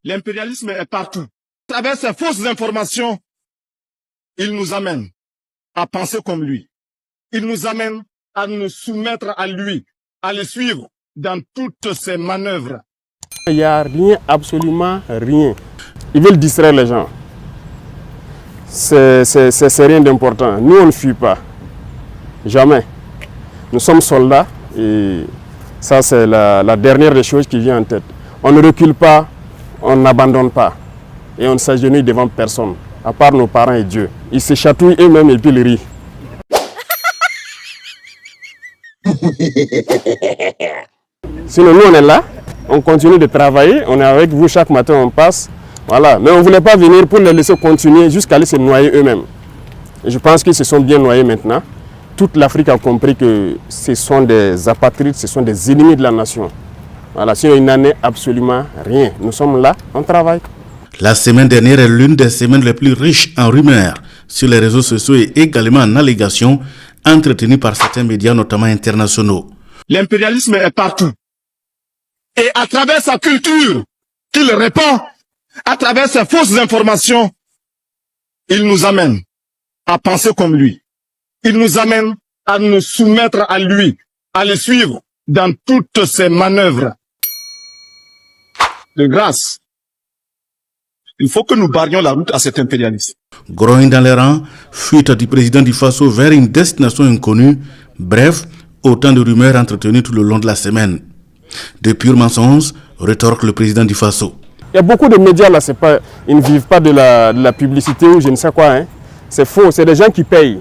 L'impérialisme est partout. À travers ces fausses informations, il nous amène à penser comme lui. Il nous amène à nous soumettre à lui, à le suivre dans toutes ses manœuvres. Il n'y a rien, absolument rien. Ils veulent distraire les gens. C'est rien d'important. Nous, on ne fuit pas. Jamais. Nous sommes soldats et ça, c'est la dernière des choses qui vient en tête. On ne recule pas, on n'abandonne pas. Et on ne s'agenouille devant personne, à part nos parents et Dieu. Ils se chatouillent eux-mêmes et puis ils rient. Sinon, nous, on est là, on continue de travailler, on est avec vous chaque matin, on passe. Voilà. Mais on ne voulait pas venir pour les laisser continuer jusqu'à aller se noyer eux-mêmes. Et je pense qu'ils se sont bien noyés maintenant. Toute l'Afrique a compris que ce sont des apatrides, ce sont des ennemis de la nation. Voilà. Sinon, il n'en est absolument rien. Nous sommes là, on travaille. La semaine dernière est l'une des semaines les plus riches en rumeurs sur les réseaux sociaux et également en allégations entretenues par certains médias, notamment internationaux. L'impérialisme est partout. Et à travers sa culture qu'il répand, à travers ses fausses informations, il nous amène à penser comme lui. Il nous amène à nous soumettre à lui, à le suivre dans toutes ses manœuvres. De grâce, il faut que nous barrions la route à cet impérialisme. Grogne dans les rangs, fuite du président du Faso vers une destination inconnue, bref, autant de rumeurs entretenues tout le long de la semaine. De purs mensonges, rétorque le président du Faso. Il y a beaucoup de médias là, ils ne vivent pas de la publicité ou je ne sais quoi. Hein. C'est faux, c'est des gens qui payent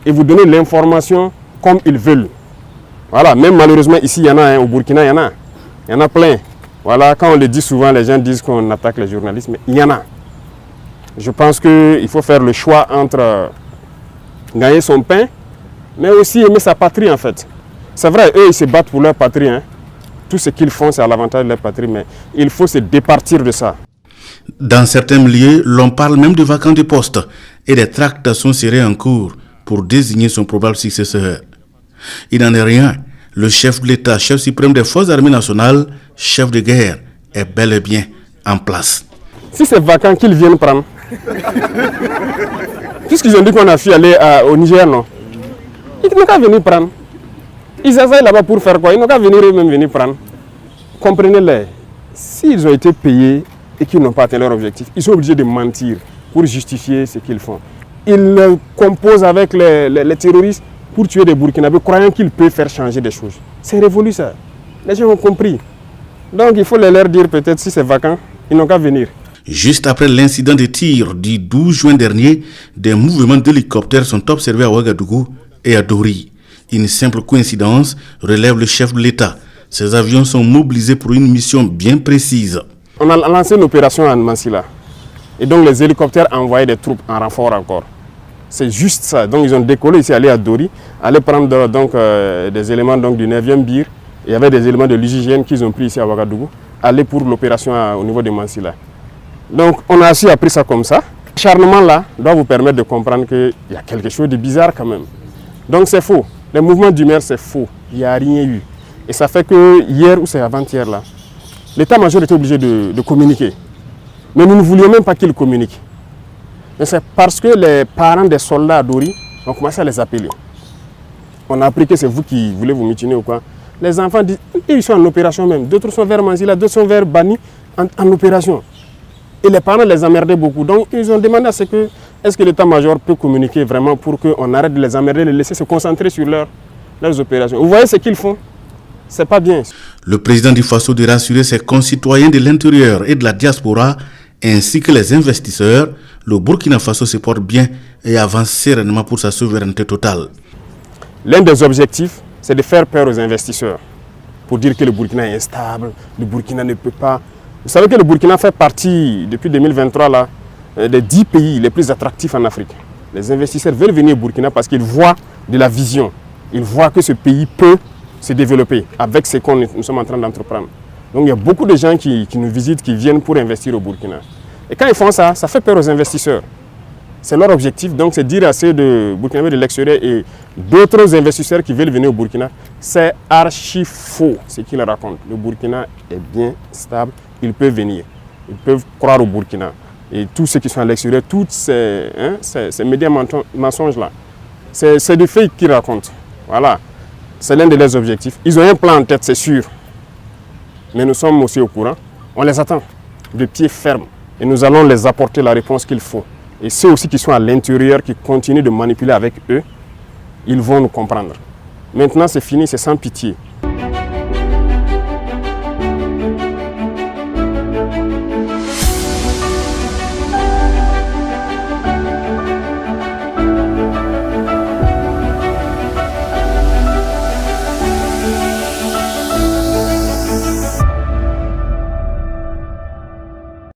et vous donnent l'information comme ils veulent. Voilà, même malheureusement ici il y en a, hein, au Burkina il y en a plein. Voilà, quand on le dit souvent, les gens disent qu'on attaque les journalistes, mais il y en a. Je pense qu'il faut faire le choix entre gagner son pain, mais aussi aimer sa patrie en fait. C'est vrai, eux ils se battent pour leur patrie. Hein. Tout ce qu'ils font, c'est à l'avantage de leur patrie, mais il faut se départir de ça. Dans certains milieux, l'on parle même de vacants de postes et des tractations seraient en cours pour désigner son probable successeur. Il n'en est rien. Le chef de l'État, chef suprême des forces armées nationales, chef de guerre, est bel et bien en place. Si c'est vacant, qu'ils viennent prendre. Puisqu'ils ont dit qu'on a fui aller au Niger, non? Ils n'ont qu'à venir prendre. Ils essayent là-bas pour faire quoi? Ils n'ont qu'à venir eux-mêmes venir prendre. Comprenez-les. S'ils ont été payés et qu'ils n'ont pas atteint leur objectif, ils sont obligés de mentir pour justifier ce qu'ils font. Ils composent avec les terroristes pour tuer des Burkinabés, croyant qu'ils peuvent faire changer des choses. C'est révolu ça. Les gens ont compris. Donc il faut leur dire peut-être si c'est vacant, ils n'ont qu'à venir. Juste après l'incident de tir du 12 juin dernier, des mouvements d'hélicoptères sont observés à Ouagadougou et à Dori. Une simple coïncidence, relève le chef de l'État. Ces avions sont mobilisés pour une mission bien précise. On a lancé une opération à Mansilla. Et donc les hélicoptères envoyaient des troupes en renfort encore. C'est juste ça. Donc ils ont décollé ici, aller à Dori, aller prendre donc, des éléments donc, du 9e BIR. Il y avait des éléments de l'UGGN qu'ils ont pris ici à Ouagadougou, aller pour l'opération au niveau de Mansilla. Donc on a aussi appris ça comme ça. L'acharnement là doit vous permettre de comprendre qu'il y a quelque chose de bizarre quand même. Donc c'est faux. Les mouvements d'humeur c'est faux. Il n'y a rien eu. Et ça fait que hier ou c'est avant-hier là, l'état-major était obligé de communiquer. Mais nous ne voulions même pas qu'il communique. Mais c'est parce que les parents des soldats à Dori ont commencé à les appeler. On a appris que c'est vous qui voulez vous mutiner ou quoi. Les enfants disent, ils sont en opération même. D'autres sont vers Mansilla, d'autres sont vers Bani en opération. Et les parents les emmerdaient beaucoup. Donc ils ont demandé à ce que, est-ce que l'état-major peut communiquer vraiment pour qu'on arrête de les emmerder, de les laisser se concentrer sur leurs opérations. Vous voyez ce qu'ils font? C'est pas bien. Le président du Faso de rassurer ses concitoyens de l'intérieur et de la diaspora, ainsi que les investisseurs, le Burkina Faso se porte bien et avance sereinement pour sa souveraineté totale. L'un des objectifs, c'est de faire peur aux investisseurs. Pour dire que le Burkina est instable, le Burkina ne peut pas. Vous savez que le Burkina fait partie, depuis 2023, là, des 10 pays les plus attractifs en Afrique. Les investisseurs veulent venir au Burkina parce qu'ils voient de la vision. Ils voient que ce pays peut se développer avec ce que nous sommes en train d'entreprendre. Donc il y a beaucoup de gens qui nous visitent, qui viennent pour investir au Burkina. Et quand ils font ça, ça fait peur aux investisseurs. C'est leur objectif, donc c'est dire à ceux de Burkinabés de l'extérieur et d'autres investisseurs qui veulent venir au Burkina, c'est archi faux ce qu'ils racontent. Le Burkina est bien stable, il peut venir. Ils peuvent croire au Burkina. Et tous ceux qui sont à l'extérieur, tous ces médias mensonges-là, c'est du fake qu'ils racontent. Voilà. C'est l'un de leurs objectifs. Ils ont un plan en tête, c'est sûr. Mais nous sommes aussi au courant. On les attend de pied ferme. Et nous allons les apporter la réponse qu'il faut. Et ceux aussi qui sont à l'intérieur, qui continuent de manipuler avec eux, ils vont nous comprendre. Maintenant, c'est fini, c'est sans pitié.